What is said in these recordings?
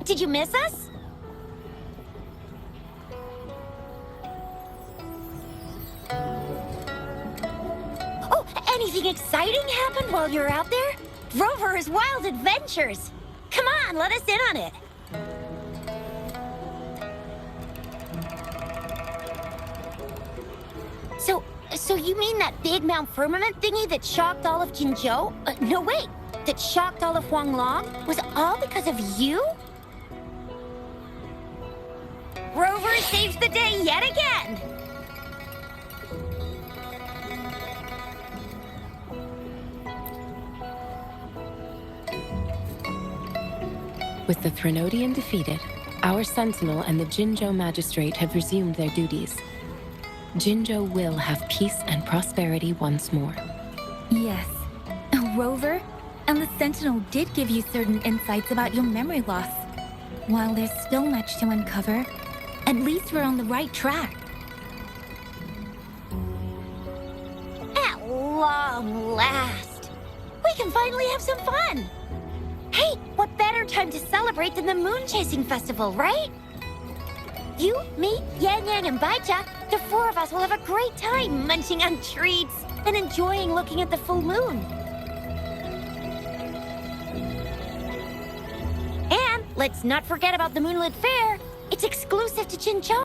Did you miss us? Oh, anything exciting happened while you're out there? Rover's Wild Adventures! Come on, let us in on it! So you mean that big Mount Firmament thingy that shocked all of Jinzhou? No, wait! That shocked all of Huanglong was all because of you? Rover saves the day yet again! With the Threnodian defeated, our Sentinel and the Jinzhou Magistrate have resumed their duties. Jinzhou will have peace and prosperity once more. Yes. Rover, and the Sentinel did give you certain insights about your memory loss. While there's still much to uncover, at least we're on the right track. At long last, we can finally have some fun! Hey, what better time to celebrate than the Moon Chasing Festival, right? You, me, Yang Yang, and Baicha, the four of us will have a great time munching on treats and enjoying looking at the full moon. And let's not forget about the Moonlit Fair. It's exclusive to Jinzhou,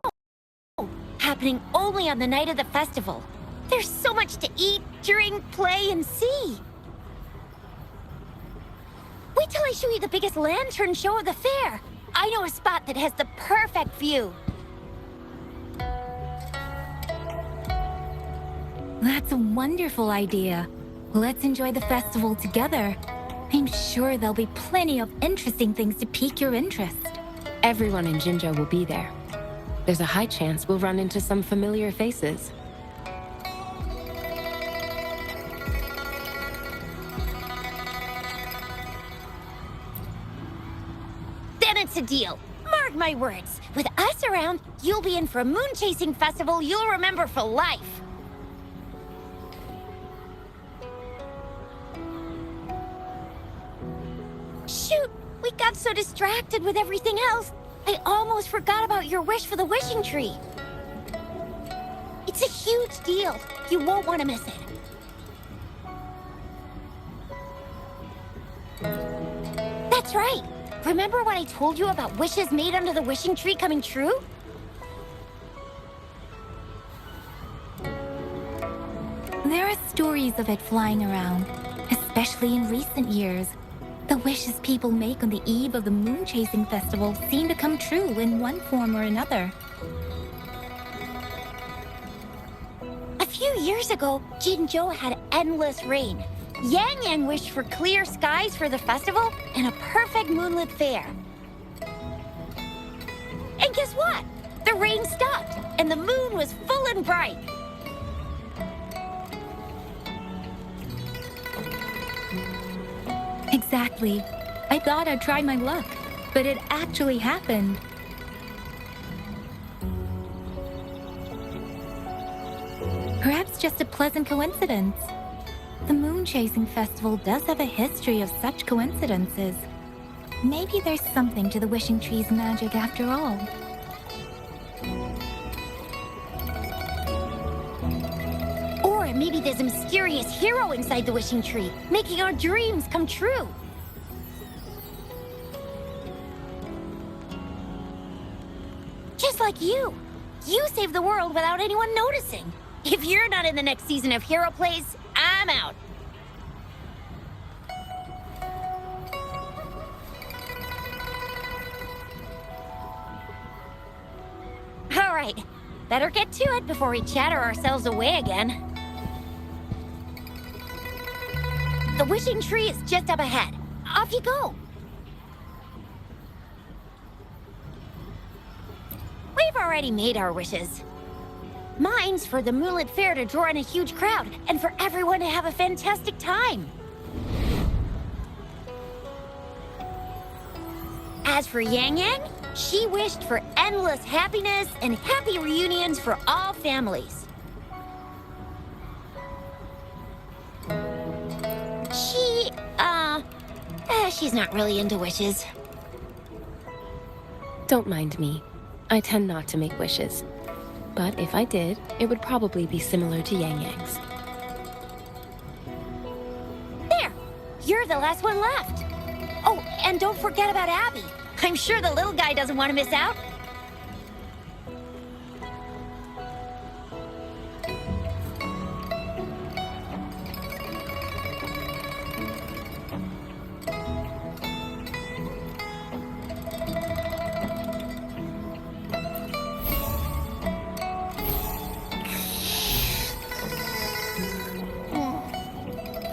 happening only on the night of the festival. There's so much to eat, drink, play, and see. Wait till I show you the biggest lantern show of the fair. I know a spot that has the perfect view. That's a wonderful idea. Let's enjoy the festival together. I'm sure there'll be plenty of interesting things to pique your interest. Everyone in Jinzhou will be there. There's a high chance we'll run into some familiar faces. Then it's a deal. Mark my words. With us around, you'll be in for a moon chasing festival you'll remember for life. Shoot, we got so distracted with everything else, I almost forgot about your wish for the wishing tree. It's a huge deal. You won't want to miss it. That's right. Remember when I told you about wishes made under the wishing tree coming true? There are stories of it flying around, especially in recent years. The wishes people make on the eve of the Moon Chasing Festival seem to come true in one form or another. A few years ago, Jinzhou had endless rain. Yang Yang wished for clear skies for the festival and a perfect moonlit fair. And guess what? The rain stopped, and the moon was full and bright. Exactly. I thought I'd try my luck, but it actually happened. Perhaps just a pleasant coincidence. The Moon Chasing Festival does have a history of such coincidences. Maybe there's something to the wishing tree's magic after all. Or maybe there's a mysterious hero inside the wishing tree, making our dreams come true. Just like you. You saved the world without anyone noticing. If you're not in the next season of Hero Plays, I'm out. All right, better get to it before we chatter ourselves away again. The wishing tree is just up ahead. Off you go. We've already made our wishes. Mine's for the Moonlit Fair to draw in a huge crowd and for everyone to have a fantastic time. As for Yang Yang, she wished for endless happiness and happy reunions for all families. She's not really into wishes. Don't mind me. I tend not to make wishes. But if I did, it would probably be similar to Yang Yang's. There! You're the last one left. Oh, and don't forget about Abby. I'm sure the little guy doesn't want to miss out.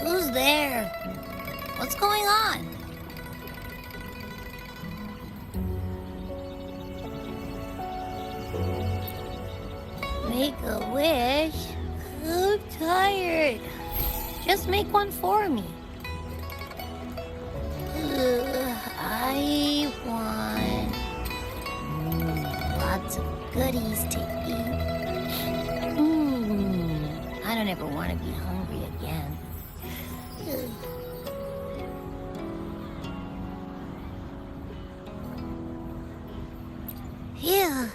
Who's there? What's going on? Make a wish? I'm tired. Just make one for me. I want lots of goodies to eat. I don't ever want to be hungry again. Yeah.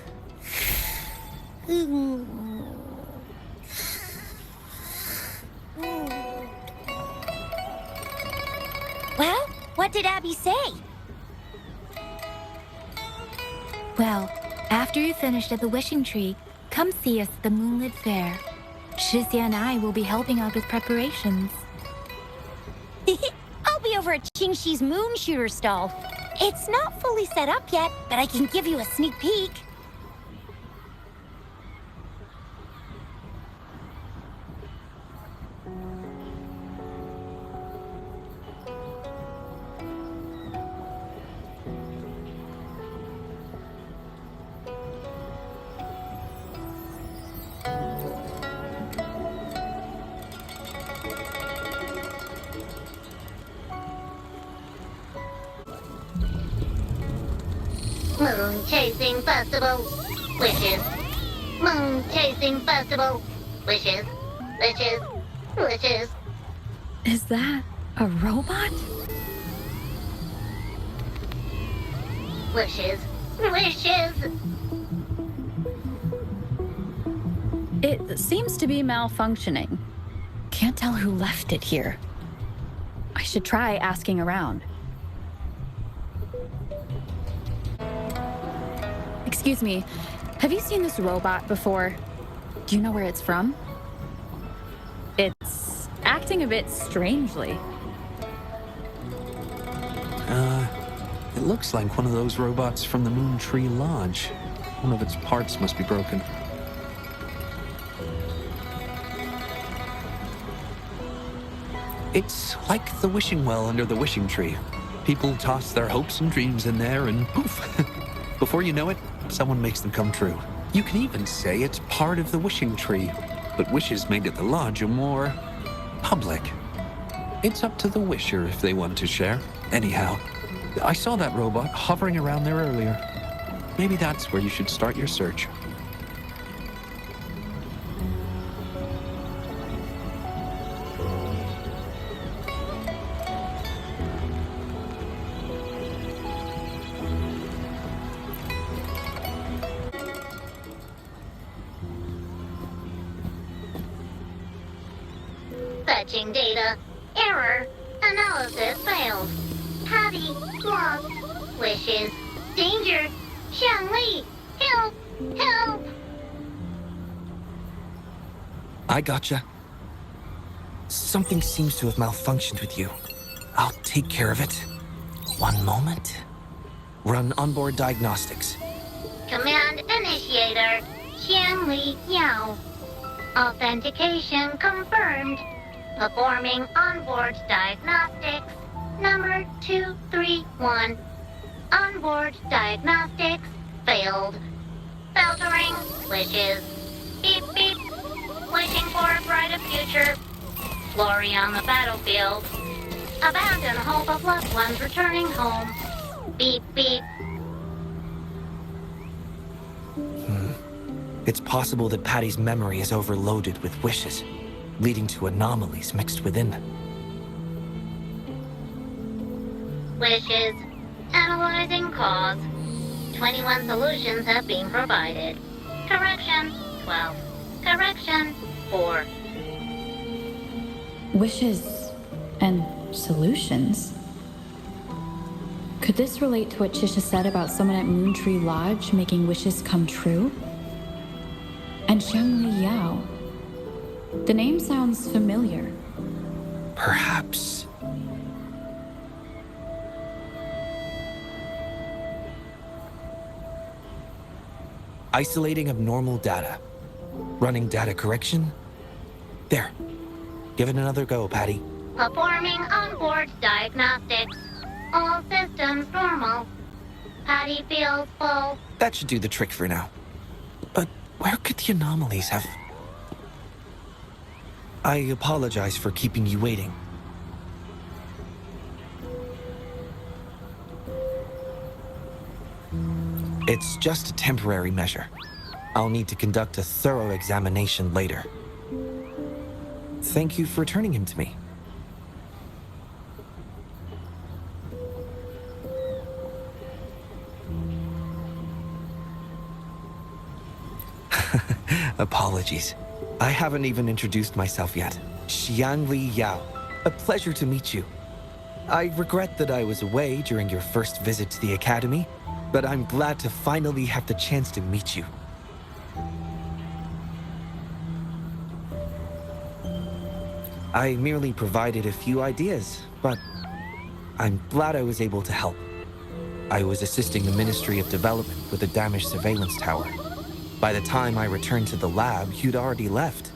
Well, what did Abby say? Well, after you finished at the wishing tree, come see us at the Moonlit Fair. Shizia and I will be helping out with preparations. I'll be over at Qingshi's moon shooter stall. It's not fully set up yet, but I can give you a sneak peek. Moon Chasing Festival. Wishes. Moon Chasing Festival. Wishes. Wishes. Wishes. Is that a robot? Wishes. Wishes. It seems to be malfunctioning. Can't tell who left it here. I should try asking around. Excuse me, have you seen this robot before? Do you know where it's from? It's acting a bit strangely. It looks like one of those robots from the Moon Tree Lodge. One of its parts must be broken. It's like the wishing well under the wishing tree. People toss their hopes and dreams in there and poof. Before you know it, someone makes them come true. You can even say it's part of the wishing tree, but wishes made at the lodge are more public. It's up to the wisher if they want to share. Anyhow, I saw that robot hovering around there earlier. Maybe that's where you should start your search. Fetching data. Error. Analysis failed. Patty lost. Wishes. Danger. Xiangli. Help. Help. I gotcha. Something seems to have malfunctioned with you. I'll take care of it. One moment. Run onboard diagnostics. Command initiator. Xiangli Yao. Authentication confirmed. Performing onboard diagnostics. Number 231. Onboard diagnostics failed. Filtering wishes. Beep beep. Wishing for a brighter future. Glory on the battlefield. Abandon hope of loved ones returning home. Beep beep. It's possible that Patty's memory is overloaded with wishes, leading to anomalies mixed within them. Wishes. Analyzing cause. 21 solutions have been provided. Correction, 12. Correction, 4. Wishes and solutions? Could this relate to what Chisha said about someone at Moontree Lodge making wishes come true? And Xiangli Yao. The name sounds familiar. Perhaps. Isolating abnormal data. Running data correction. There. Give it another go, Patty. Performing onboard diagnostics. All systems normal. Patty feels full. That should do the trick for now. But where could the anomalies have... I apologize for keeping you waiting. It's just a temporary measure. I'll need to conduct a thorough examination later. Thank you for turning him to me. Apologies. I haven't even introduced myself yet. Xiangli Yao. A pleasure to meet you. I regret that I was away during your first visit to the Academy, but I'm glad to finally have the chance to meet you. I merely provided a few ideas, but I'm glad I was able to help. I was assisting the Ministry of Development with a damaged surveillance tower. By the time I returned to the lab, you'd already left.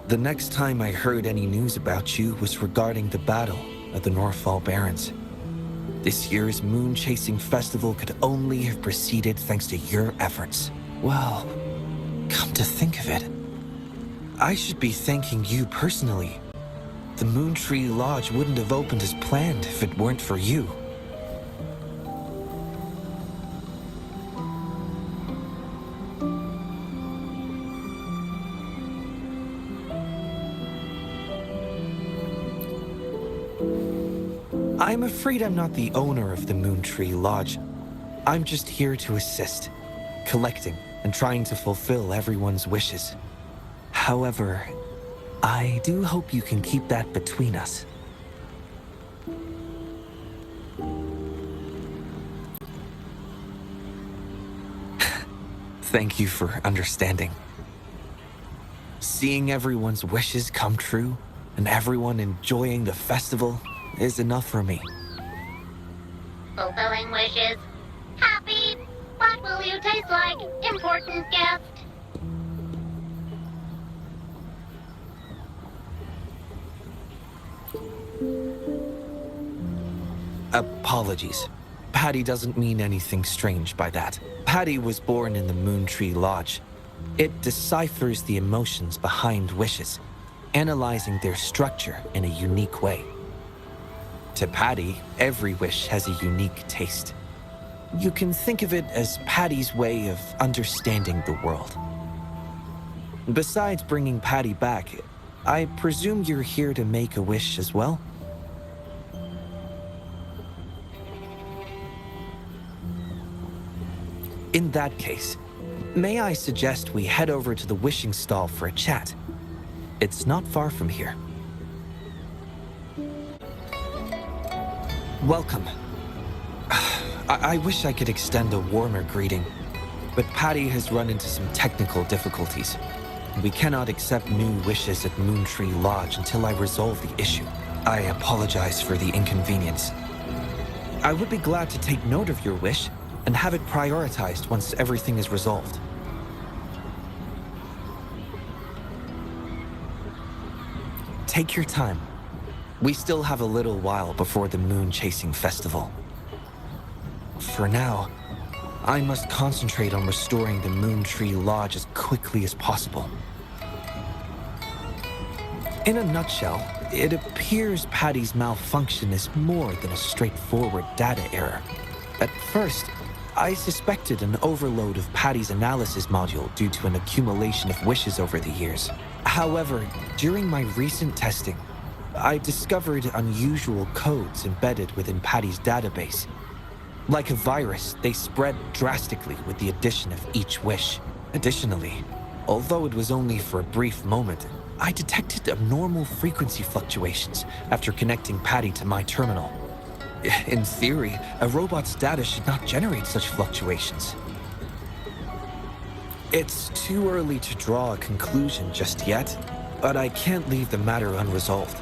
The next time I heard any news about you was regarding the battle at the Northfall Barrens. This year's moon chasing festival could only have proceeded thanks to your efforts. Well, come to think of it, I should be thanking you personally. The Moontree Lodge wouldn't have opened as planned if it weren't for you. I'm afraid I'm not the owner of the Moontree Lodge. I'm just here to assist, collecting and trying to fulfill everyone's wishes. However, I do hope you can keep that between us. Thank you for understanding. Seeing everyone's wishes come true and everyone enjoying the festival is enough for me. Fulfilling wishes. Happy. What will you taste like, important guest? Apologies. Patty doesn't mean anything strange by that. Patty was born in the Moontree Lodge. It deciphers the emotions behind wishes, analyzing their structure in a unique way. To Patty, every wish has a unique taste. You can think of it as Patty's way of understanding the world. Besides bringing Patty back, I presume you're here to make a wish as well? In that case, may I suggest we head over to the wishing stall for a chat? It's not far from here. Welcome. I wish I could extend a warmer greeting, but Patty has run into some technical difficulties. We cannot accept new wishes at Moontree Lodge until I resolve the issue. I apologize for the inconvenience. I would be glad to take note of your wish and have it prioritized once everything is resolved. Take your time. We still have a little while before the Moon Chasing Festival. For now, I must concentrate on restoring the Moontree Lodge as quickly as possible. In a nutshell, it appears Patty's malfunction is more than a straightforward data error. At first, I suspected an overload of Patty's analysis module due to an accumulation of wishes over the years. However, during my recent testing, I discovered unusual codes embedded within Patty's database. Like a virus, they spread drastically with the addition of each wish. Additionally, although it was only for a brief moment, I detected abnormal frequency fluctuations after connecting Patty to my terminal. In theory, a robot's data should not generate such fluctuations. It's too early to draw a conclusion just yet, but I can't leave the matter unresolved.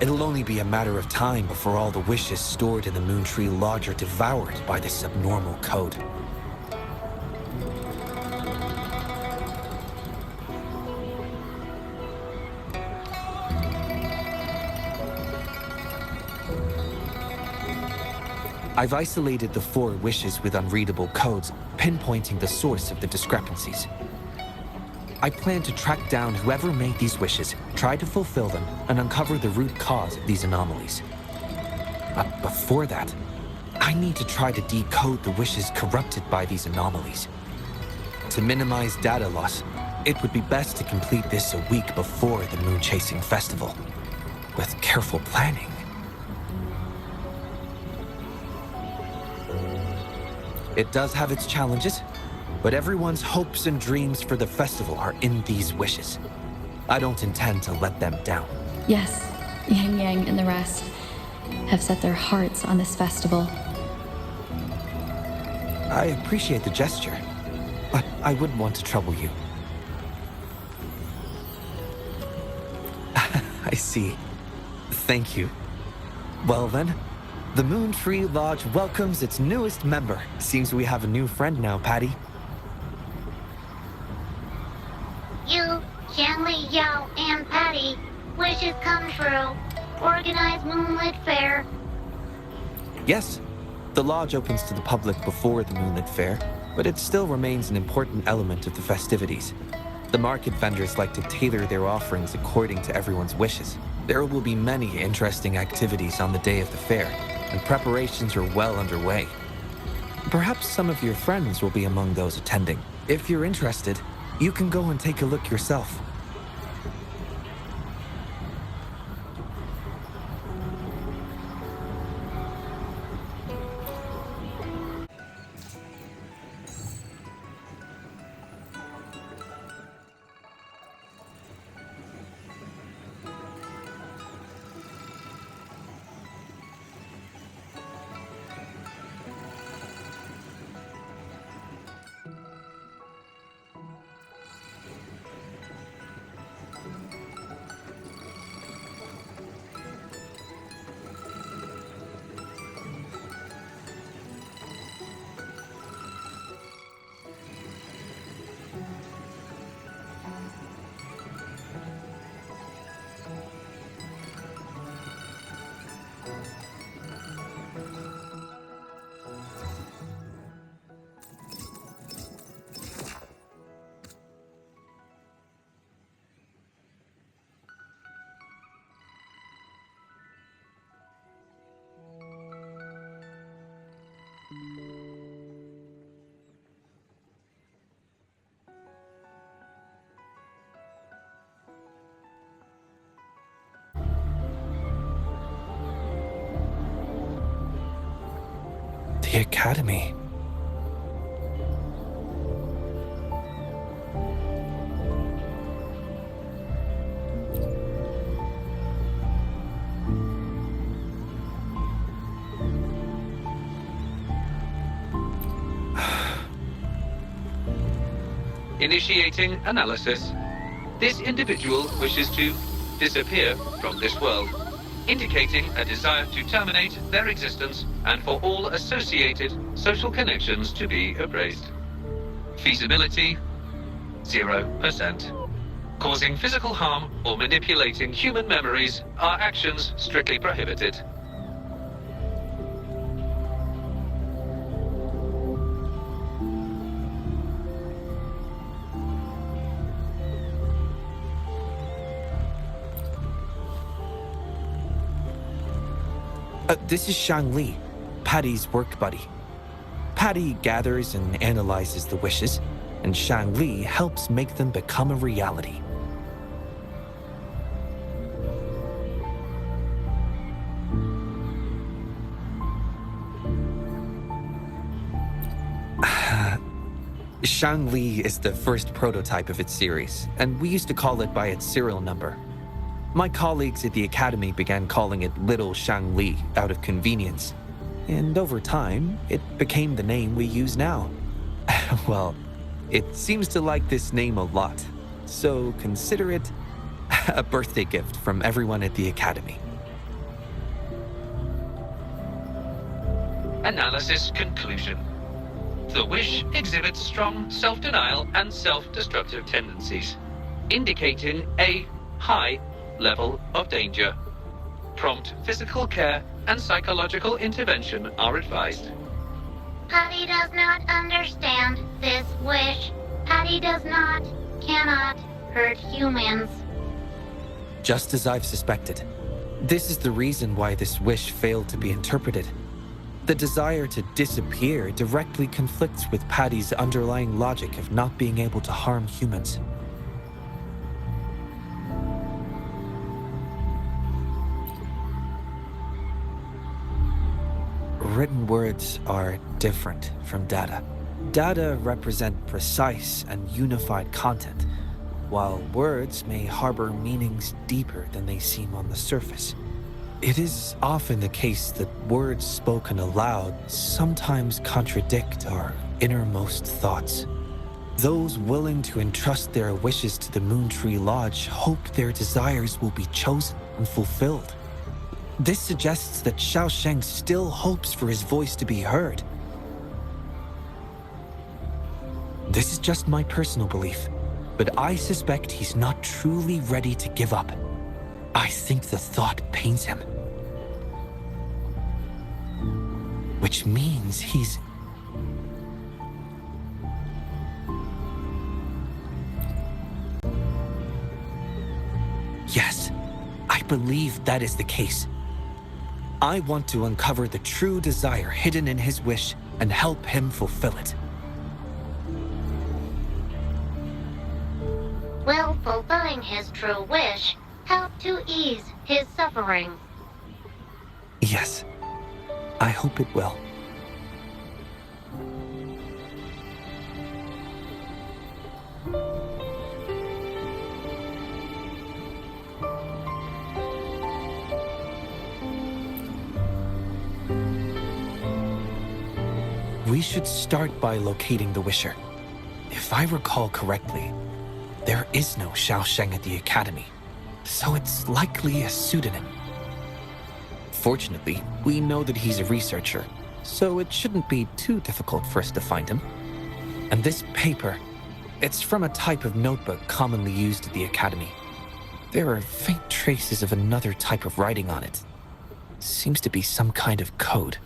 It'll only be a matter of time before all the wishes stored in the Moontree Lodge are devoured by this abnormal code. I've isolated the 4 wishes with unreadable codes, pinpointing the source of the discrepancies. I plan to track down whoever made these wishes, try to fulfill them, and uncover the root cause of these anomalies. But before that, I need to try to decode the wishes corrupted by these anomalies. To minimize data loss, it would be best to complete this a week before the Moon Chasing Festival. With careful planning. It does have its challenges, but everyone's hopes and dreams for the festival are in these wishes. I don't intend to let them down. Yes, Yang Yang and the rest have set their hearts on this festival. I appreciate the gesture, but I wouldn't want to trouble you. I see. Thank you. Well then, the Moontree Lodge welcomes its newest member. Seems we have a new friend now, Patty. You, Shanley, Yao, and Patty, wishes come true. Organize Moonlit Fair. Yes, the lodge opens to the public before the Moonlit Fair, but it still remains an important element of the festivities. The market vendors like to tailor their offerings according to everyone's wishes. There will be many interesting activities on the day of the fair, and preparations are well underway. Perhaps some of your friends will be among those attending. If you're interested, you can go and take a look yourself. The Academy. Initiating analysis. This individual wishes to disappear from this world, indicating a desire to terminate their existence and for all associated social connections to be erased. Feasibility, 0%. Causing physical harm or manipulating human memories are actions strictly prohibited. This is Shang Li, Patty's work buddy. Patty gathers and analyzes the wishes, and Shang Li helps make them become a reality. Shangli is the first prototype of its series, and we used to call it by its serial number. My colleagues at the Academy began calling it Little Shangli out of convenience, and over time, it became the name we use now. Well, it seems to like this name a lot, so consider it a birthday gift from everyone at the Academy. Analysis conclusion. The wish exhibits strong self-denial and self-destructive tendencies, indicating a high level of danger. Prompt physical care and psychological intervention are advised. Patty does not understand this wish. Patty cannot hurt humans. Just as I've suspected. This is the reason why this wish failed to be interpreted. The desire to disappear directly conflicts with Patty's underlying logic of not being able to harm humans. Written words are different from data. Data represent precise and unified content, while words may harbor meanings deeper than they seem on the surface. It is often the case that words spoken aloud sometimes contradict our innermost thoughts. Those willing to entrust their wishes to the Moontree Lodge hope their desires will be chosen and fulfilled. This suggests that Xiaosheng still hopes for his voice to be heard. This is just my personal belief, but I suspect he's not truly ready to give up. I think the thought pains him. Which means he's... Yes, I believe that is the case. I want to uncover the true desire hidden in his wish and help him fulfill it. Will fulfilling his true wish help to ease his suffering? Yes, I hope it will. We should start by locating the Wisher. If I recall correctly, there is no Xiaosheng at the Academy, so it's likely a pseudonym. Fortunately, we know that he's a researcher, so it shouldn't be too difficult for us to find him. And this paper, it's from a type of notebook commonly used at the Academy. There are faint traces of another type of writing on it. Seems to be some kind of code.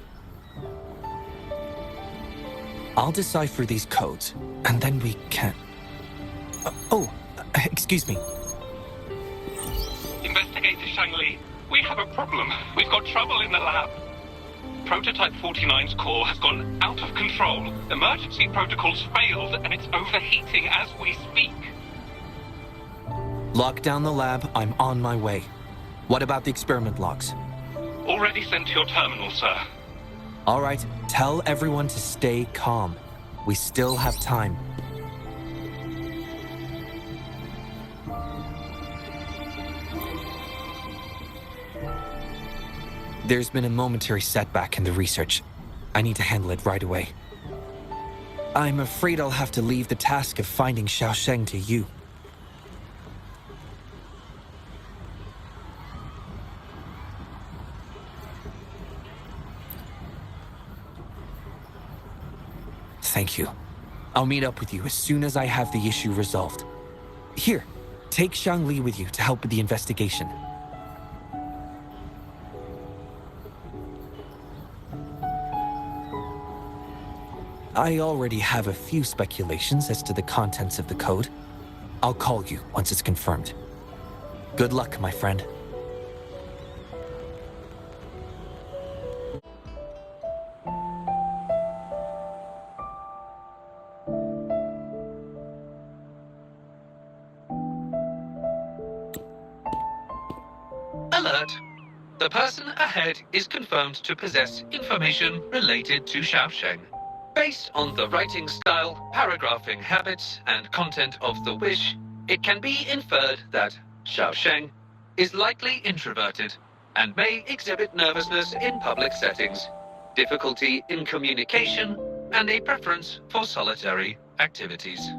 I'll decipher these codes, and then we can... excuse me. Investigator Shangli, we have a problem. We've got trouble in the lab. Prototype 49's core has gone out of control. Emergency protocols failed, and it's overheating as we speak. Lock down the lab. I'm on my way. What about the experiment logs? Already sent to your terminal, sir. All right, tell everyone to stay calm. We still have time. There's been a momentary setback in the research. I need to handle it right away. I'm afraid I'll have to leave the task of finding Xiaosheng to you. Thank you. I'll meet up with you as soon as I have the issue resolved. Here, take Shangli with you to help with the investigation. I already have a few speculations as to the contents of the code. I'll call you once it's confirmed. Good luck, my friend. Alert. The person ahead is confirmed to possess information related to Xiaosheng. Based on the writing style, paragraphing habits, and content of the wish, it can be inferred that Xiaosheng is likely introverted and may exhibit nervousness in public settings, difficulty in communication, and a preference for solitary activities.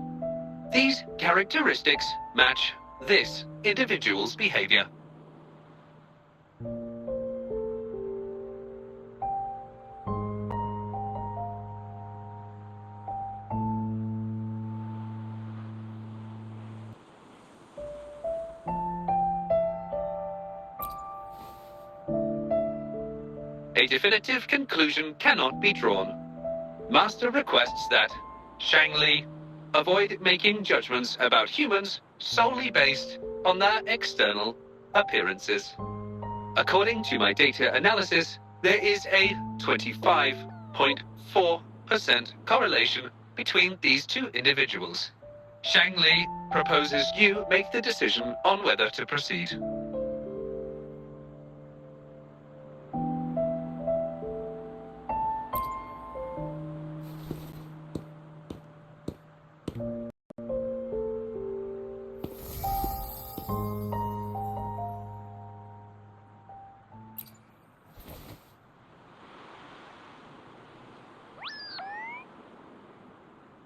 These characteristics match this individual's behavior. A definitive conclusion cannot be drawn. Master requests that Shang Li avoid making judgments about humans solely based on their external appearances. According to my data analysis, there is a 25.4% correlation between these two individuals. Shang Li proposes you make the decision on whether to proceed.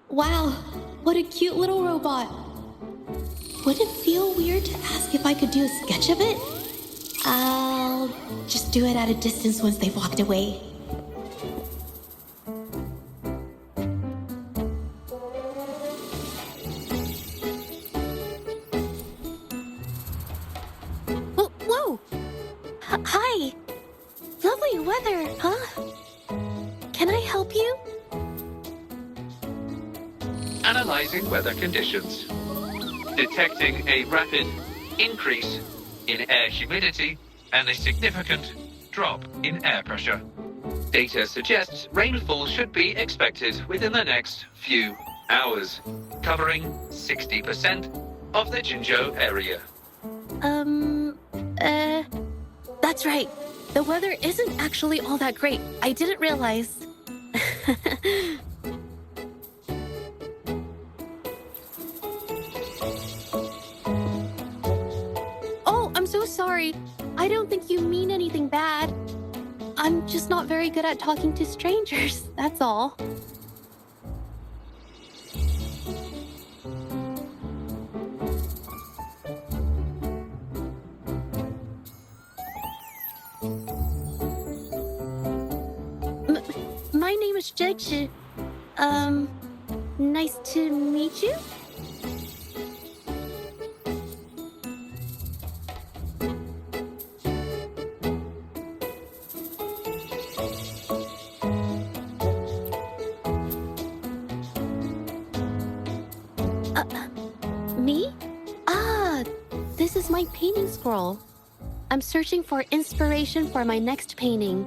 Wow, what a cute little robot. Would it feel weird to ask if I could do a sketch of it? I'll just do it at a distance once they've walked away. Whoa! Hi! Lovely weather, huh? Can I help you? Analyzing weather conditions. Detecting a rapid increase in air humidity and a significant drop in air pressure. Data suggests rainfall should be expected within the next few hours, covering 60% of the Jinzhou area. That's right. The weather isn't actually all that great. I didn't realize. I'm so sorry. I don't think you mean anything bad. I'm just not very good at talking to strangers, that's all. My name is Judge. Nice to meet you. Me? This is my painting scroll. I'm searching for inspiration for my next painting.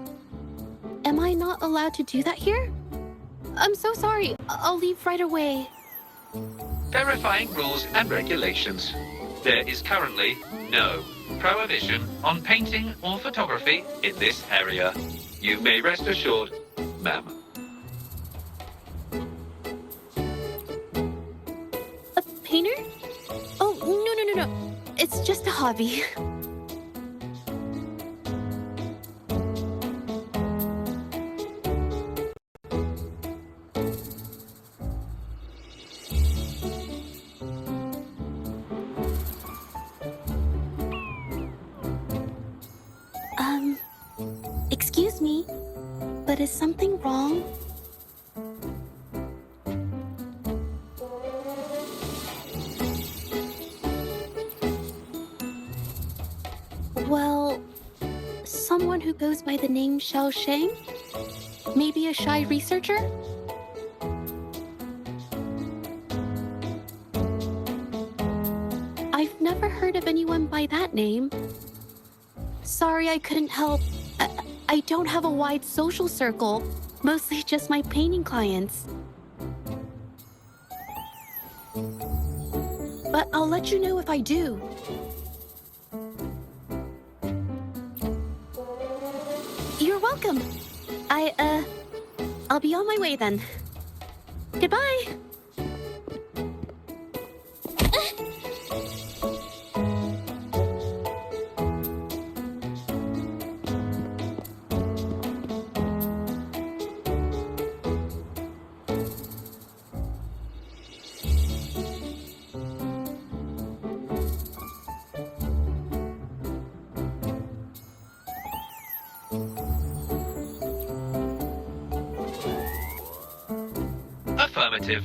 Am I not allowed to do that here? I'm so sorry. I'll leave right away. Verifying rules and regulations. There is currently no prohibition on painting or photography in this area. You may rest assured, ma'am. A painter? Oh, no. It's just a hobby. Excuse me, but is something wrong? Well, someone who goes by the name Xiaosheng? Maybe a shy researcher? I've never heard of anyone by that name. Sorry I couldn't help. I don't have a wide social circle, mostly just my painting clients. But I'll let you know if I do. You're welcome. I'll be on my way then. Goodbye. Affirmative.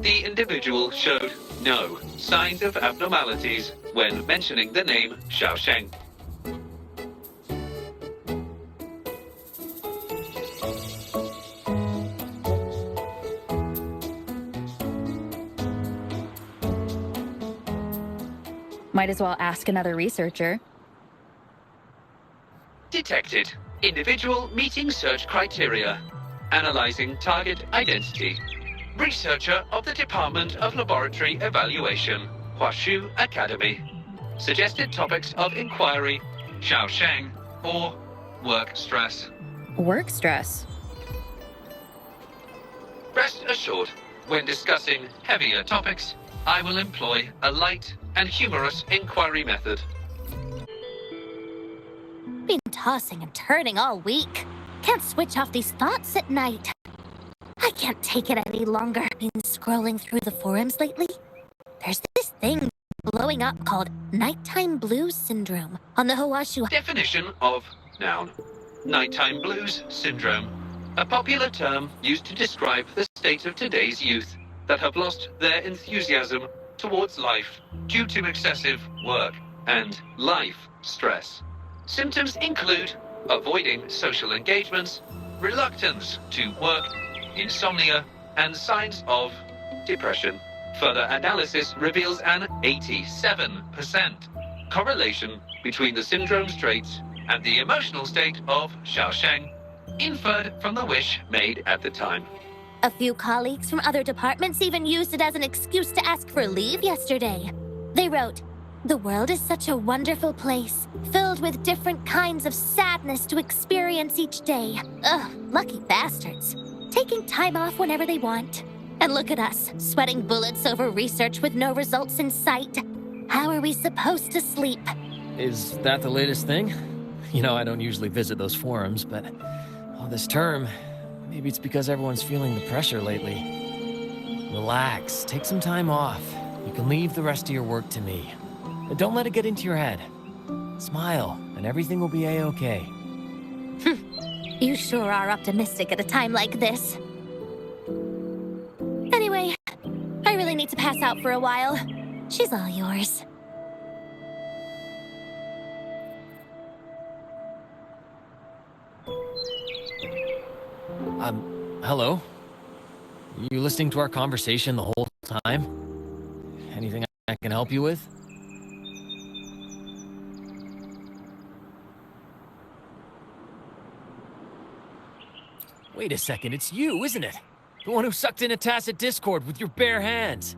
The individual showed no signs of abnormalities when mentioning the name Xiaosheng. Might as well ask another researcher. Detected. Individual meeting search criteria. Analyzing target identity. Researcher of the Department of Laboratory Evaluation, Huashu Academy. Suggested topics of inquiry, Xiaosheng or work stress. Work stress? Rest assured, when discussing heavier topics, I will employ a light and humorous inquiry method. Been tossing and turning all week. Can't switch off these thoughts at night. I can't take it any longer. Been scrolling through the forums lately. There's this thing blowing up called nighttime blues syndrome on the Hawashu. Definition of noun. Nighttime blues syndrome. A popular term used to describe the state of today's youth that have lost their enthusiasm towards life due to excessive work and life stress. Symptoms include avoiding social engagements, reluctance to work, insomnia, and signs of depression. Further analysis reveals an 87% correlation between the syndrome's traits and the emotional state of Xiaosheng, inferred from the wish made at the time. A few colleagues from other departments even used it as an excuse to ask for leave yesterday. They wrote, "The world is such a wonderful place, filled with different kinds of sadness to experience each day. Ugh, lucky bastards. Taking time off whenever they want. And look at us, sweating bullets over research with no results in sight. How are we supposed to sleep?" Is that the latest thing? You know, I don't usually visit those forums, but this term, maybe it's because everyone's feeling the pressure lately. Relax, take some time off. You can leave the rest of your work to me. But don't let it get into your head. Smile, and everything will be a-okay. You sure are optimistic at a time like this. Anyway, I really need to pass out for a while. She's all yours. Hello? You listening to our conversation the whole time? Anything I can help you with? Wait a second, it's you, isn't it? The one who sucked in a tacit discord with your bare hands.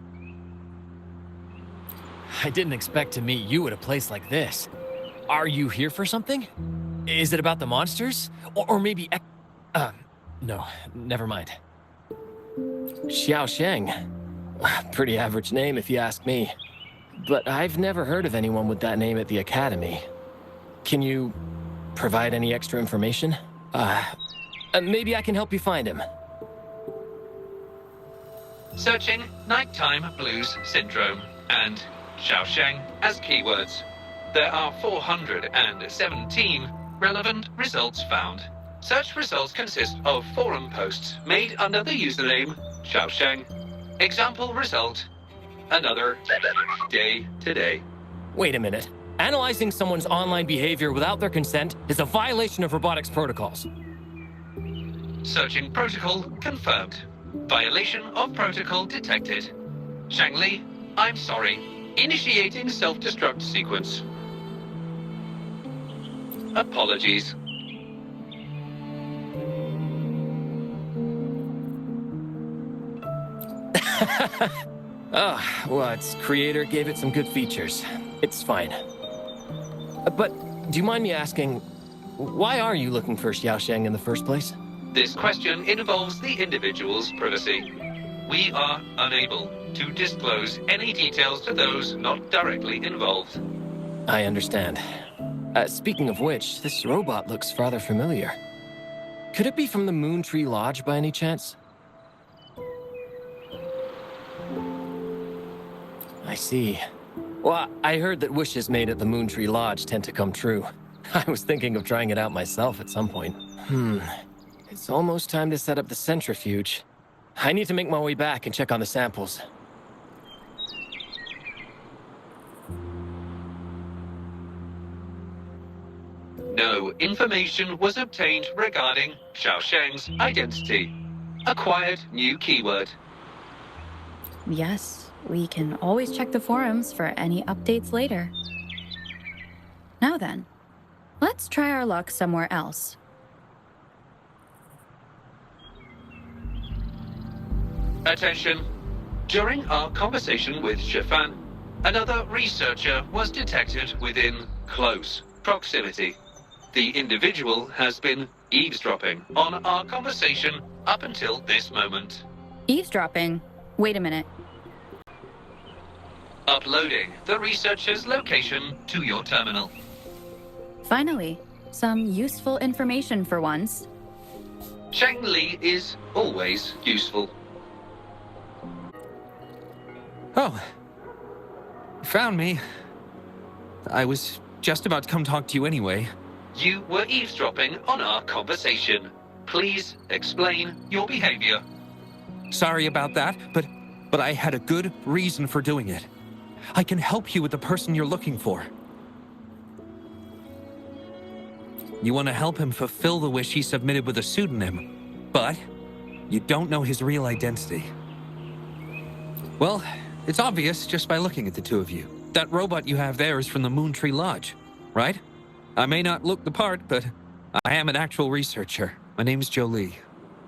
I didn't expect to meet you at a place like this. Are you here for something? Is it about the monsters? Or maybe... no, never mind. Xiaosheng. Pretty average name if you ask me. But I've never heard of anyone with that name at the Academy. Can you provide any extra information? Maybe I can help you find him. Searching nighttime blues syndrome and Xiaosheng as keywords. There are 417 relevant results found. Search results consist of forum posts made under the username Xiaosheng. Example result: another day today. Wait a minute. Analyzing someone's online behavior without their consent is a violation of robotics protocols. Searching protocol confirmed. Violation of protocol detected. Shangli, I'm sorry. Initiating self-destruct sequence. Apologies. Well, its creator gave it some good features. It's fine. But do you mind me asking, why are you looking for Xiaosheng in the first place? This question involves the individual's privacy. we are unable to disclose any details to those not directly involved. I understand. Speaking of which, this robot looks rather familiar. Could it be from the Moontree Lodge by any chance? I see. Well, I heard that wishes made at the Moontree Lodge tend to come true. I was thinking of trying it out myself at some point. It's almost time to set up the centrifuge. I need to make my way back and check on the samples. No information was obtained regarding Xiaosheng's identity. Acquired new keyword. Yes, we can always check the forums for any updates later. Now then, let's try our luck somewhere else. Attention. During our conversation with Shifan, another researcher was detected within close proximity. The individual has been eavesdropping on our conversation up until this moment. Eavesdropping? Wait a minute. Uploading the researcher's location to your terminal. Finally, some useful information for once. Sheng Li is always useful. Oh. You found me. I was just about to come talk to you anyway. You were eavesdropping on our conversation. Please explain your behavior. Sorry about that, but I had a good reason for doing it. I can help you with the person you're looking for. You want to help him fulfill the wish he submitted with a pseudonym, but you don't know his real identity. Well, it's obvious just by looking at the two of you. That robot you have there is from the Moontree Lodge, right? I may not look the part, but I am an actual researcher. My name's Jolie.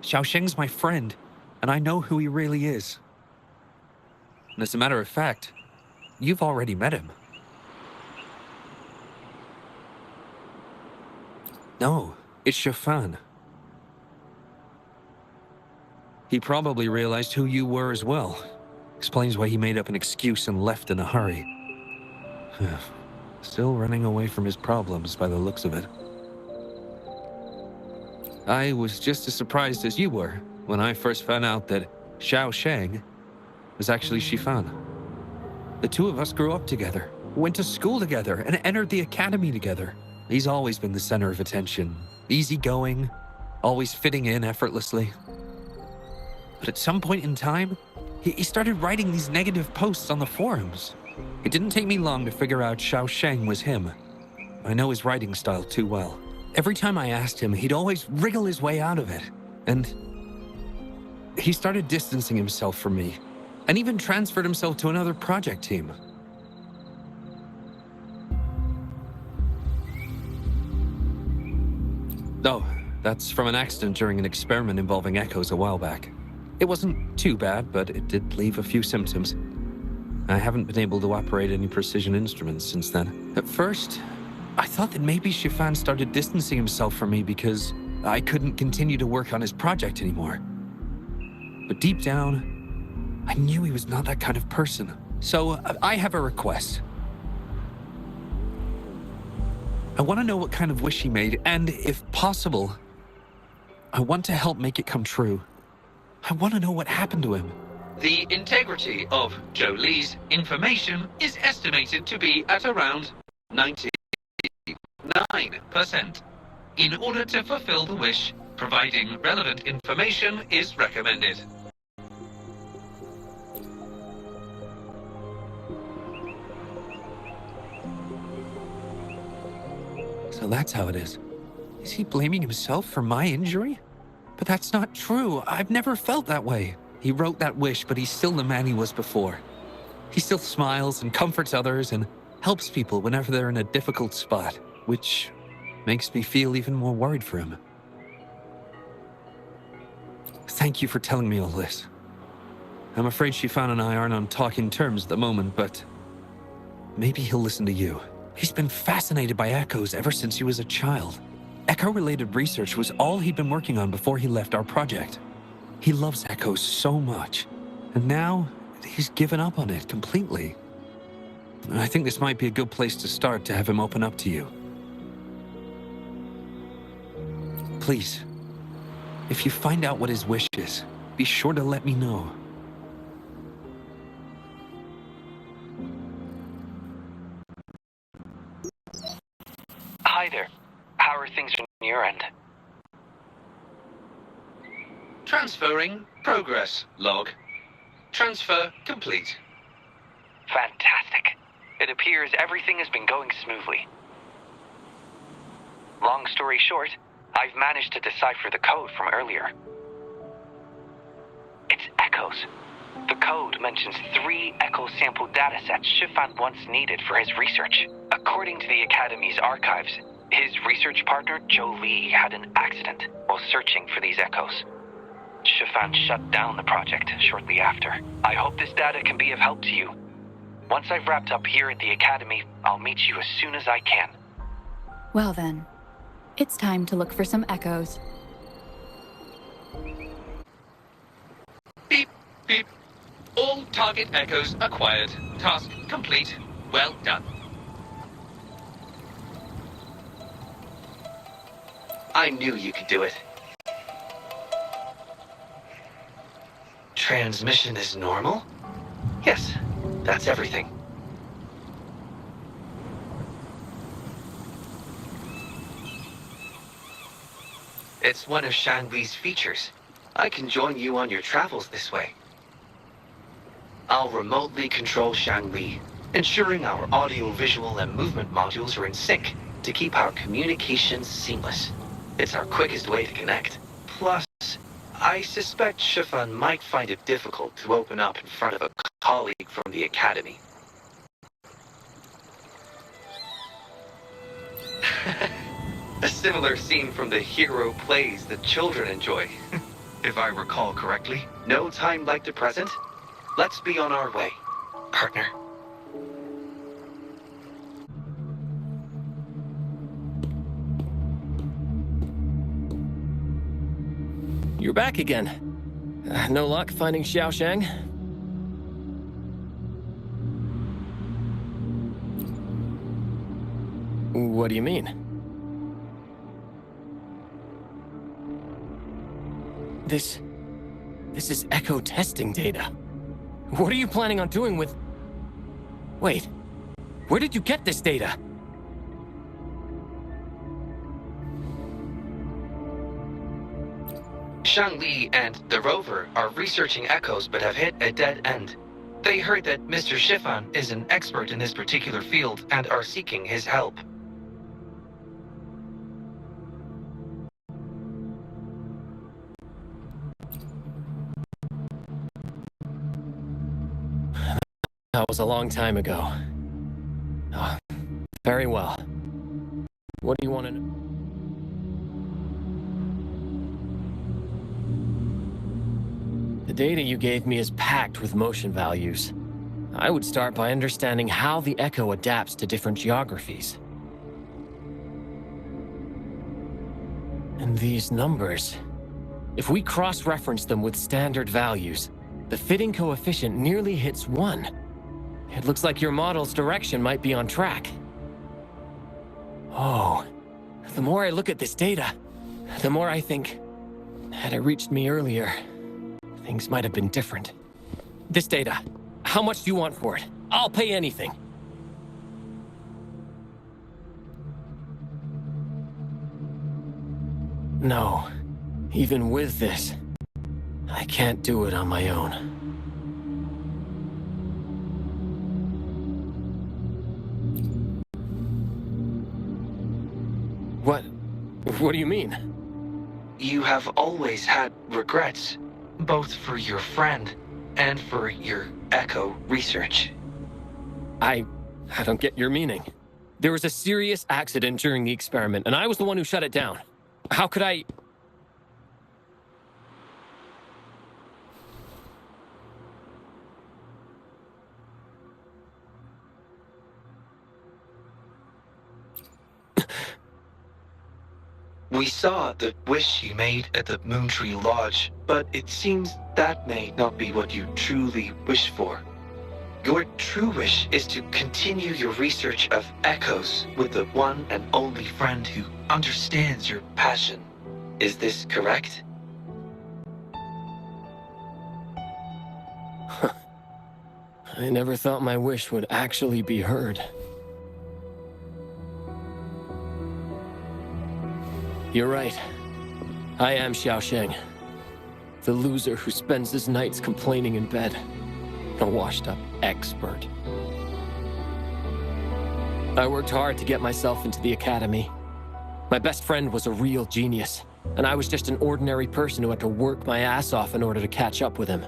Xiaosheng's my friend, and I know who he really is. And as a matter of fact, you've already met him. No, it's Shifan. He probably realized who you were as well. Explains why he made up an excuse and left in a hurry. Still running away from his problems by the looks of it. I was just as surprised as you were when I first found out that Xiaosheng was actually Shifan. The two of us grew up together, went to school together, and entered the academy together. He's always been the center of attention, easygoing, always fitting in effortlessly. But at some point in time, he started writing these negative posts on the forums. It didn't take me long to figure out Xiaosheng was him. I know his writing style too well. Every time I asked him, he'd always wriggle his way out of it. And he started distancing himself from me, and even transferred himself to another project team. Oh, that's from an accident during an experiment involving echoes a while back. It wasn't too bad, but it did leave a few symptoms. I haven't been able to operate any precision instruments since then. At first, I thought that maybe Shifan started distancing himself from me because I couldn't continue to work on his project anymore. But deep down, I knew he was not that kind of person. So I have a request. I want to know what kind of wish he made, and if possible, I want to help make it come true. I want to know what happened to him. The integrity of Jolie's information is estimated to be at around 99%. In order to fulfill the wish, providing relevant information is recommended. So that's how it is. Is he blaming himself for my injury? But that's not true. I've never felt that way. He wrote that wish, but he's still the man he was before. He still smiles and comforts others and helps people whenever they're in a difficult spot, which makes me feel even more worried for him. Thank you for telling me all this. I'm afraid Shifan and I aren't on talking terms at the moment, but maybe he'll listen to you. He's been fascinated by echoes ever since he was a child. Echo-related research was all he'd been working on before he left our project. He loves echoes so much, And now, he's given up on it completely. I think this might be a good place to start to have him open up to you. Please, if you find out what his wish is, be sure to let me know. Hi there. How are things on your end? Transferring progress log. Transfer complete. Fantastic. It appears everything has been going smoothly. Long story short, I've managed to decipher the code from earlier. It's echoes. The code mentions 3 echo sample datasets Shifan once needed for his research. According to the Academy's archives, his research partner, Joe Lee, had an accident while searching for these echoes. Shifan shut down the project shortly after. I hope this data can be of help to you. Once I've wrapped up here at the Academy, I'll meet you as soon as I can. Well then, it's time to look for some echoes. Beep, beep. All target echoes acquired. Task complete. Well done. I knew you could do it. Transmission is normal? Yes, that's everything. It's one of Shangwi's features. I can join you on your travels this way. I'll remotely control Shangwi, ensuring our audio, visual, and movement modules are in sync to keep our communications seamless. It's our quickest way to connect. Plus, I suspect Shifan might find it difficult to open up in front of a colleague from the Academy. A similar scene from the hero plays that children enjoy, if I recall correctly. No time like the present. Let's be on our way, partner. You're back again. No luck finding Xiaoshang? What do you mean? This is echo testing data. What are you planning on doing with... Wait, where did you get this data? Shang Li and the rover are researching echoes but have hit a dead end. They heard that Mr. Shifan is an expert in this particular field and are seeking his help. That was a long time ago. Oh, very well. What do you want to know? The data you gave me is packed with motion values. I would start by understanding how the echo adapts to different geographies. And these numbers, if we cross-reference them with standard values, the fitting coefficient nearly hits 1. It looks like your model's direction might be on track. Oh, the more I look at this data, the more I think, had it reached me earlier, things might have been different. This data, how much do you want for it? I'll pay anything. No, even with this, I can't do it on my own. What do you mean? You have always had regrets, both for your friend and for your echo research. I don't get your meaning. There was a serious accident during the experiment, and I was the one who shut it down. How could I... We saw the wish you made at the Moontree Lodge, but it seems that may not be what you truly wish for. Your true wish is to continue your research of echoes with the one and only friend who understands your passion. Is this correct? I never thought my wish would actually be heard. You're right. I am Xiaosheng. The loser who spends his nights complaining in bed. A washed-up expert. I worked hard to get myself into the academy. My best friend was a real genius, and I was just an ordinary person who had to work my ass off in order to catch up with him.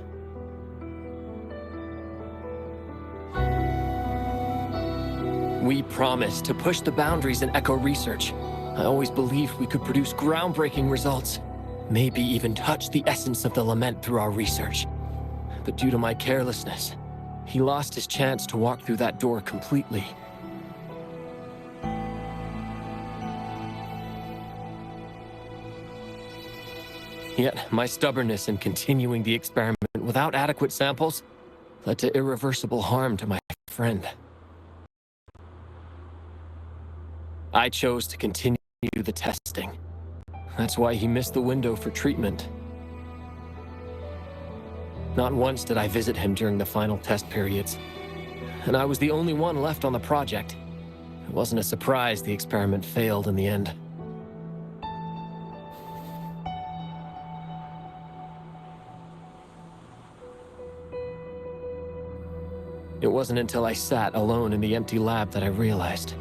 We promised to push the boundaries in echo research. I always believed we could produce groundbreaking results. Maybe even touch the essence of the lament through our research. But due to my carelessness, he lost his chance to walk through that door completely. Yet, my stubbornness in continuing the experiment without adequate samples led to irreversible harm to my friend. I chose to continue the testing. That's why he missed the window for treatment. Not once did I visit him during the final test periods, and I was the only one left on the project. It wasn't a surprise the experiment failed in the end. It wasn't until I sat alone in the empty lab that I realized.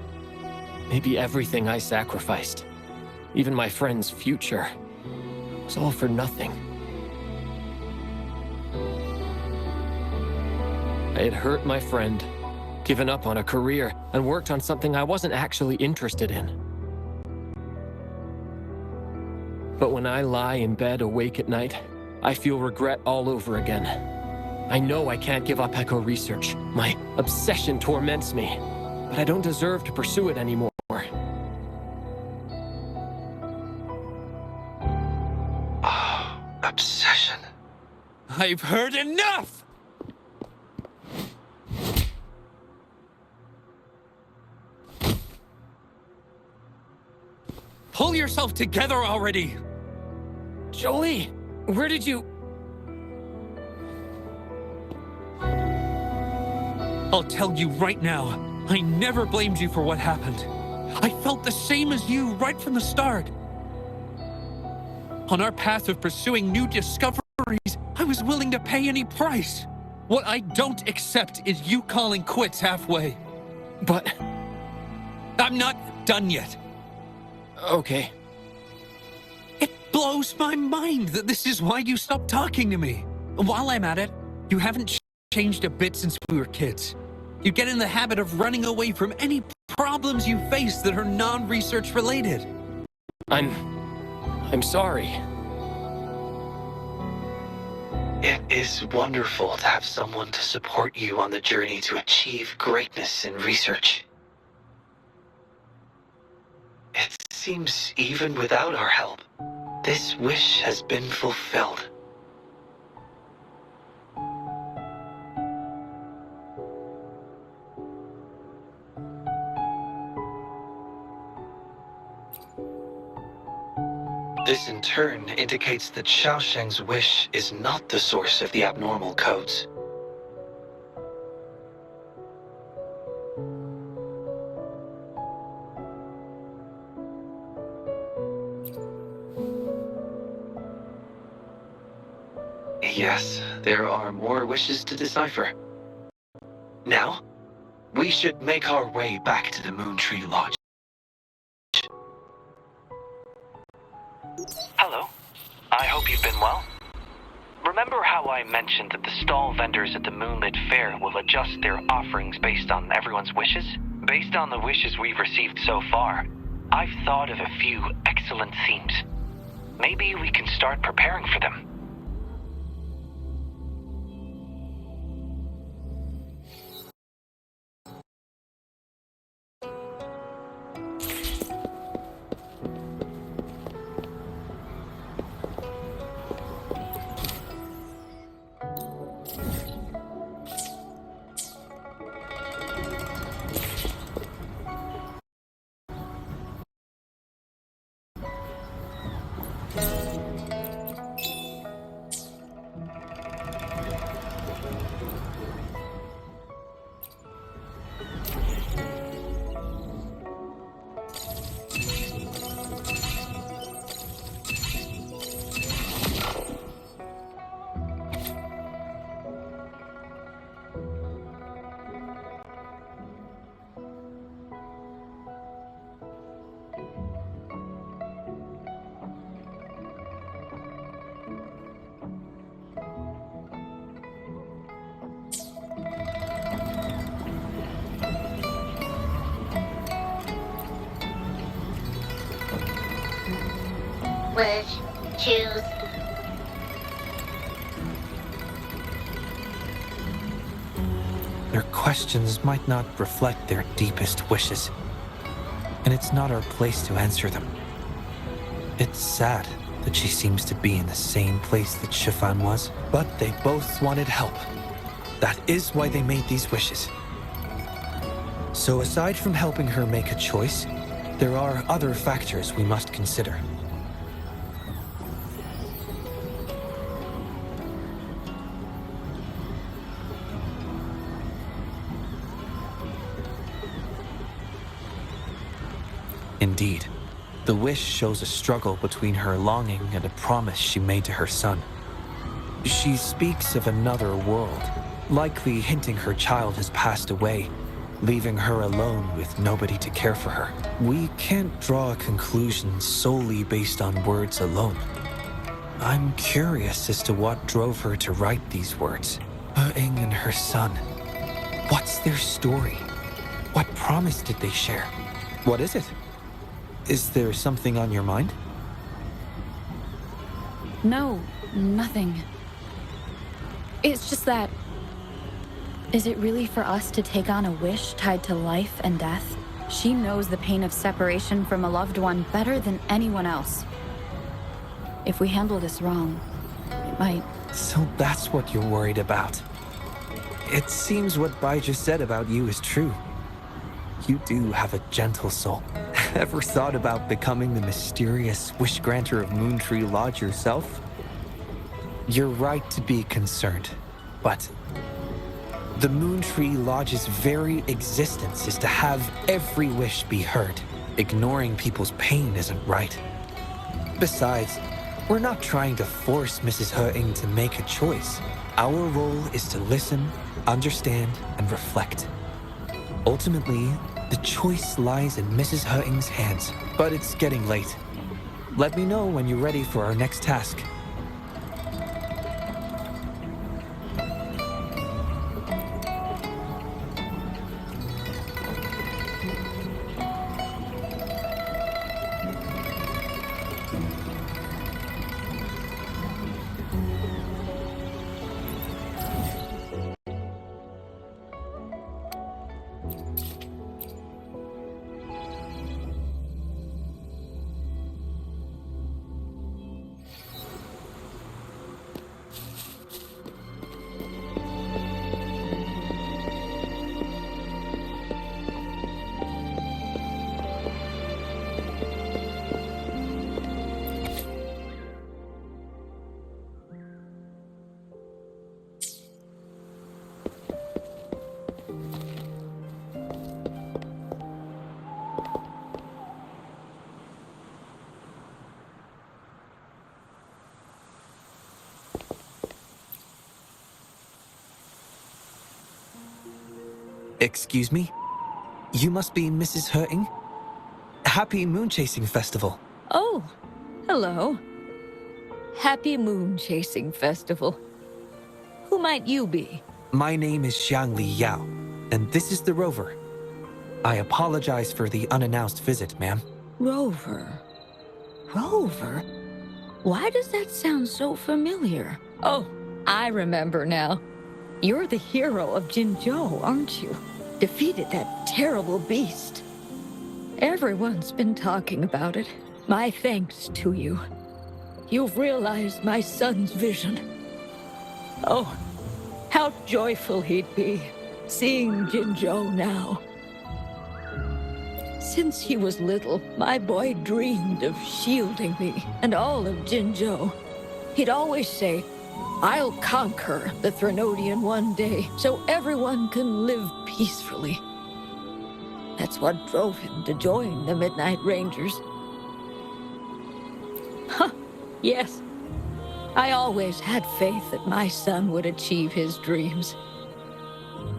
Maybe everything I sacrificed, even my friend's future, was all for nothing. I had hurt my friend, given up on a career, and worked on something I wasn't actually interested in. But when I lie in bed awake at night, I feel regret all over again. I know I can't give up echo research. My obsession torments me, but I don't deserve to pursue it anymore. Obsession. I've heard enough! Pull yourself together already! Jolie, where did you... I'll tell you right now, I never blamed you for what happened. I felt the same as you right from the start. On our path of pursuing new discoveries, I was willing to pay any price. What I don't accept is you calling quits halfway. But... I'm not done yet. Okay. It blows my mind that this is why you stopped talking to me. While I'm at it, you haven't changed a bit since we were kids. You get in the habit of running away from any problems you face that are non-research related. I'm sorry. It is wonderful to have someone to support you on the journey to achieve greatness in research. It seems even without our help, this wish has been fulfilled. This in turn indicates that Xiaosheng's wish is not the source of the abnormal codes. Yes, there are more wishes to decipher. Now, we should make our way back to the Moontree Lodge. Hello. I hope you've been well. Remember how I mentioned that the stall vendors at the Moonlit Fair will adjust their offerings based on everyone's wishes? Based on the wishes we've received so far, I've thought of a few excellent themes. Maybe we can start preparing for them. Wish. Choose. Their questions might not reflect their deepest wishes, and it's not our place to answer them. It's sad that she seems to be in the same place that Shifan was, but they both wanted help. That is why they made these wishes. So aside from helping her make a choice, there are other factors we must consider. Indeed, the wish shows a struggle between her longing and a promise she made to her son. She speaks of another world, likely hinting her child has passed away, leaving her alone with nobody to care for her. We can't draw a conclusion solely based on words alone. I'm curious as to what drove her to write these words. Ing and her son. What's their story? What promise did they share? What is it? Is there something on your mind? No, nothing. It's just that... Is it really for us to take on a wish tied to life and death? She knows the pain of separation from a loved one better than anyone else. If we handle this wrong, it might... So that's what you're worried about. It seems what Bai just said about you is true. You do have a gentle soul. Ever thought about becoming the mysterious wish granter of Moontree Lodge yourself? You're right to be concerned, but the Moontree Lodge's very existence is to have every wish be heard. Ignoring people's pain isn't right. Besides, we're not trying to force Mrs. He to make a choice. Our role is to listen, understand, and reflect. Ultimately, the choice lies in Mrs. He's hands, but it's getting late. Let me know when you're ready for our next task. Excuse me? You must be Mrs. He? Happy Moon Chasing Festival. Oh, hello. Happy Moon Chasing Festival. Who might you be? My name is Xiangli Yao, and this is the Rover. I apologize for the unannounced visit, ma'am. Rover. Rover? Why does that sound so familiar? Oh, I remember now. You're the hero of Jinzhou, aren't you? Defeated that terrible beast. Everyone's been talking about it. My thanks to you. You've realized my son's vision. Oh, how joyful he'd be, seeing Jinzhou now. Since he was little, my boy dreamed of shielding me and all of Jinzhou. He'd always say, "I'll conquer the Threnodian one day, so everyone can live peacefully." That's what drove him to join the Midnight Rangers. Huh, yes. I always had faith that my son would achieve his dreams.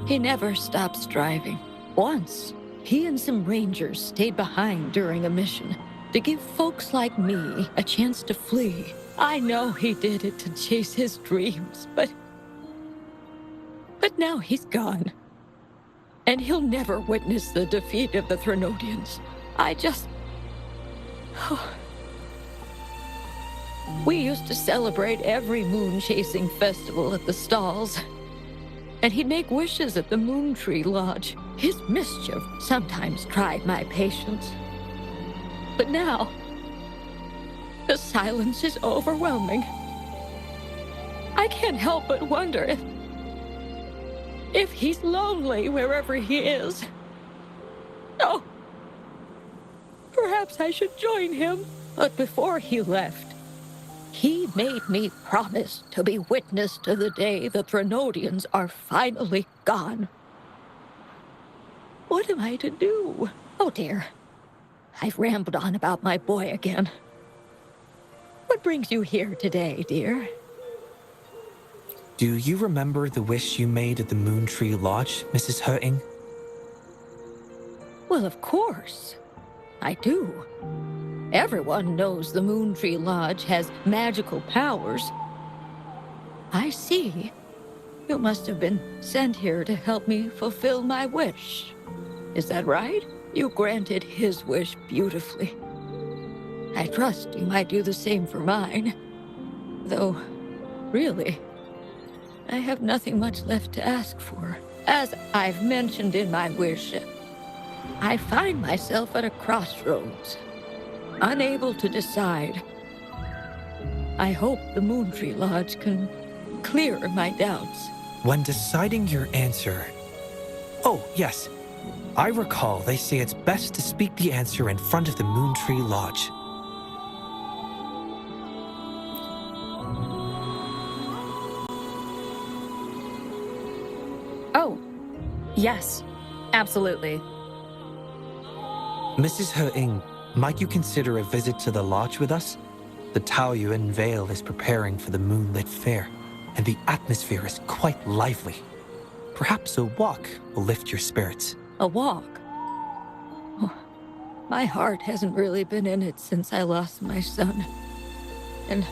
He never stopped striving. Once, he and some rangers stayed behind during a mission to give folks like me a chance to flee. I know he did it to chase his dreams, but now he's gone. And he'll never witness the defeat of the Threnodians. We used to celebrate every moon-chasing festival at the stalls. And he'd make wishes at the Moon Tree Lodge. His mischief sometimes tried my patience. But now, the silence is overwhelming. I can't help but wonder if he's lonely wherever he is. Oh, perhaps I should join him. But before he left, he made me promise to be witness to the day the Threnodians are finally gone. What am I to do? Oh dear, I've rambled on about my boy again. What brings you here today, dear? Do you remember the wish you made at the Moon Tree Lodge, Mrs. Hurting? Well, of course. I do. Everyone knows the Moon Tree Lodge has magical powers. I see. You must have been sent here to help me fulfill my wish. Is that right? You granted his wish beautifully. I trust you might do the same for mine. Though, really, I have nothing much left to ask for. As I've mentioned in my wish, I find myself at a crossroads, unable to decide. I hope the Moon Tree Lodge can clear my doubts. When deciding your answer... Oh, yes. I recall they say it's best to speak the answer in front of the Moon Tree Lodge. Oh, yes, absolutely. Mrs. Hurting, might you consider a visit to the lodge with us? The Taoyuan Vale is preparing for the Moonlit Fair, and the atmosphere is quite lively. Perhaps a walk will lift your spirits. A walk? Oh, my heart hasn't really been in it since I lost my son. And,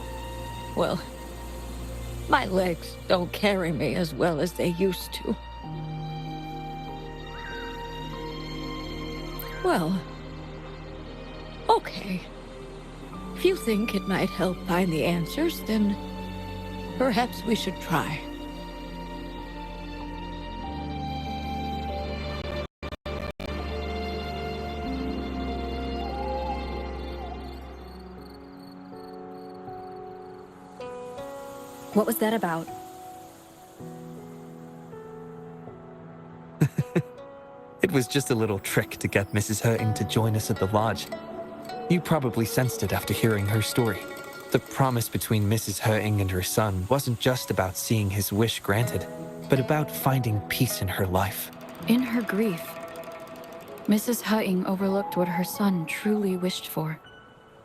well, my legs don't carry me as well as they used to. Well, okay. If you think it might help find the answers, then perhaps we should try. What was that about? It was just a little trick to get Mrs. Hurting to join us at the lodge. You probably sensed it after hearing her story. The promise between Mrs. Hurting and her son wasn't just about seeing his wish granted, but about finding peace in her life. In her grief, Mrs. Hutting overlooked what her son truly wished for.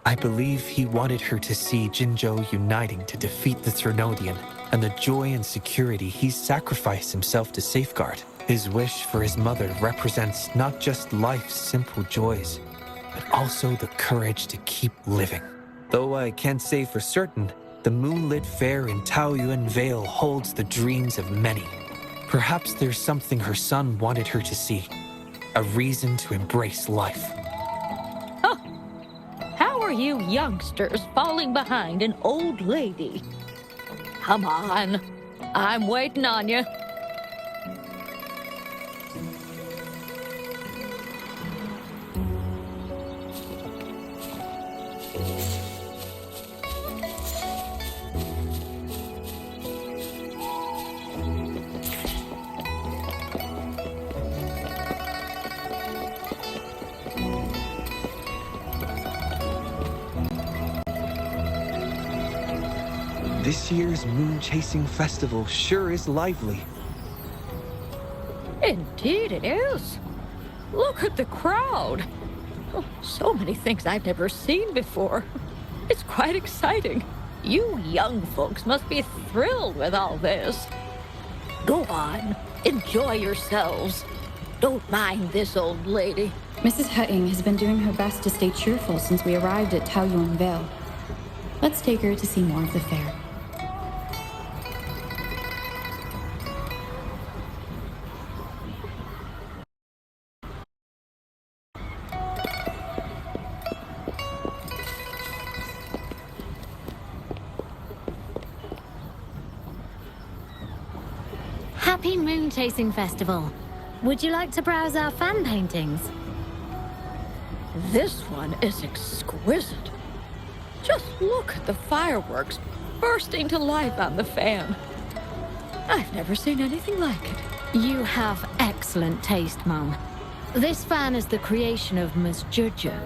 I believe he wanted her to see Jinzhou uniting to defeat the Threnodian, and the joy and security he sacrificed himself to safeguard. His wish for his mother represents not just life's simple joys, but also the courage to keep living. Though I can't say for certain, the Moonlit Fair in Taoyuan Vale holds the dreams of many. Perhaps there's something her son wanted her to see, a reason to embrace life. How are you youngsters falling behind an old lady? Come on, I'm waiting on you. This year's Moon Chasing Festival sure is lively. Indeed it is. Look at the crowd. Oh, so many things I've never seen before. It's quite exciting. You young folks must be thrilled with all this. Go on, enjoy yourselves. Don't mind this old lady. Mrs. Hutting has been doing her best to stay cheerful since we arrived at Taoyuan Vale. Let's take her to see more of the fair. Happy Moon Chasing Festival. Would you like to browse our fan paintings? This one is exquisite. Just look at the fireworks bursting to life on the fan. I've never seen anything like it. You have excellent taste, Mum. This fan is the creation of Ms. Juja.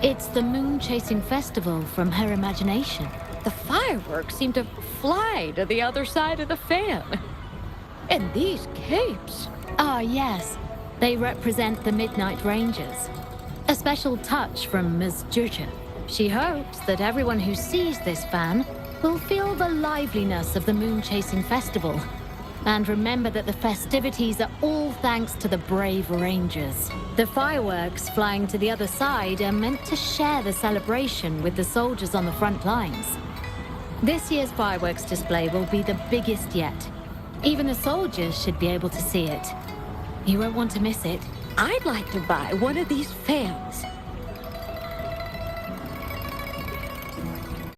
It's the Moon Chasing Festival from her imagination. The fireworks seem to fly to the other side of the fan. And these capes. Ah, yes. They represent the Midnight Rangers. A special touch from Ms. Juja. She hopes that everyone who sees this fan will feel the liveliness of the Moon Chasing Festival. And remember that the festivities are all thanks to the brave Rangers. The fireworks flying to the other side are meant to share the celebration with the soldiers on the front lines. This year's fireworks display will be the biggest yet. Even the soldiers should be able to see it. You won't want to miss it. I'd like to buy one of these fans.